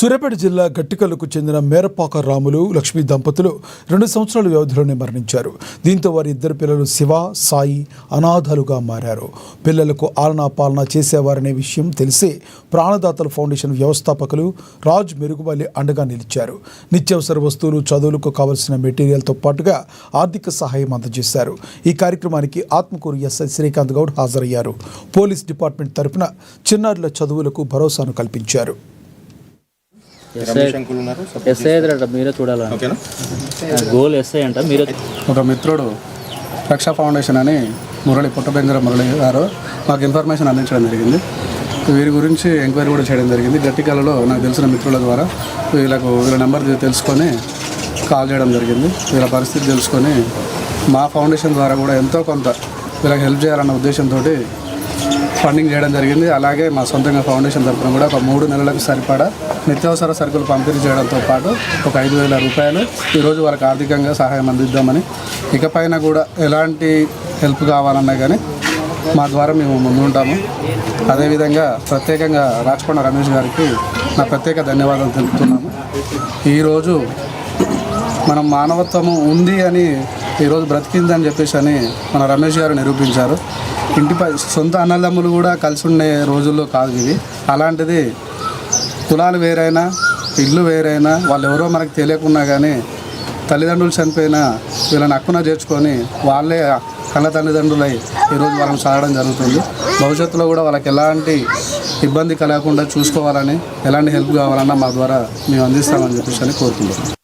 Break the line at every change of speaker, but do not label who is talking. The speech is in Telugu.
సూర్యాపేట జిల్లా గట్టికల్లుకు చెందిన మేరపాక రాములు లక్ష్మీ దంపతులు 2 సంవత్సరాల వ్యవధిలోనే మరణించారు. దీంతో వారి ఇద్దరు పిల్లలు శివ, సాయి అనాథలుగా మారారు. పిల్లలకు ఆలనా పాలన చేసేవారనే విషయం తెలిసి ప్రాణదాతల ఫౌండేషన్ వ్యవస్థాపకులు రాజ్ మెరుగువల్లి అండగా నిలిచారు. నిత్యావసర వస్తువులు, చదువులకు కావలసిన మెటీరియల్తో పాటుగా ఆర్థిక సహాయం అందజేశారు. ఈ కార్యక్రమానికి ఆత్మకూరు ఎస్ఐ శ్రీకాంత్ గౌడ్ హాజరయ్యారు. పోలీస్ డిపార్ట్మెంట్ తరపున చిన్నారుల చదువులకు భరోసాను కల్పించారు.
ఎస్ఐ మీరే చూడాలని గోల్ ఎస్ఐ అంట. మీరు
ఒక మిత్రుడు రక్షా ఫౌండేషన్ అని పుట్టబెంజర మురళి గారు మాకు ఇన్ఫర్మేషన్ అందించడం జరిగింది. వీరి గురించి ఎంక్వైరీ కూడా చేయడం జరిగింది. గట్టికల్లో నాకు తెలిసిన మిత్రుల ద్వారా వీళ్ళ నెంబర్ తెలుసుకొని కాల్ చేయడం జరిగింది. వీళ్ళ పరిస్థితి తెలుసుకొని మా ఫౌండేషన్ ద్వారా కూడా ఎంతో కొంత వీళ్ళకి హెల్ప్ చేయాలన్న ఉద్దేశంతో ఫండింగ్ చేయడం జరిగింది. అలాగే మా సొంతంగా ఫౌండేషన్ తరఫున కూడా ఒక 3 నెలలకు సరిపడా నిత్యావసర సరుకులు పంపిణీ చేయడంతో పాటు ఒక 5,000 రూపాయలు ఈరోజు వాళ్ళకి ఆర్థికంగా సహాయం అందిద్దామని, ఇకపైన కూడా ఎలాంటి హెల్ప్ కావాలన్నా కానీ మా ద్వారా మేము ముందుంటాము. అదేవిధంగా ప్రత్యేకంగా రాచకొండ రమేష్ గారికి నా ప్రత్యేక ధన్యవాదాలు తెలుపుతున్నాము. ఈరోజు మనం మానవత్వము ఉంది అని ఈరోజు బ్రతికిందని చెప్పేసి అని మన రమేష్ గారు నిరూపించారు. ఇంటిపై సొంత అన్నదమ్ములు కూడా కలిసి ఉండే రోజుల్లో కాదు ఇవి. అలాంటిది కులాలు వేరైనా, ఇల్లు వేరైనా, వాళ్ళు ఎవరో మనకు తెలియకున్నా కానీ తల్లిదండ్రులు చనిపోయినా వీళ్ళని హక్కున చేర్చుకొని వాళ్ళే కన్న తల్లిదండ్రులై ఈరోజు వాళ్ళని సాగడం జరుగుతుంది. భవిష్యత్తులో కూడా వాళ్ళకి ఎలాంటి ఇబ్బంది కలగకుండా చూసుకోవాలని, ఎలాంటి హెల్ప్ కావాలన్నా మా ద్వారా మేము అందిస్తామని చెప్పేసి కోరుకుంటున్నాం.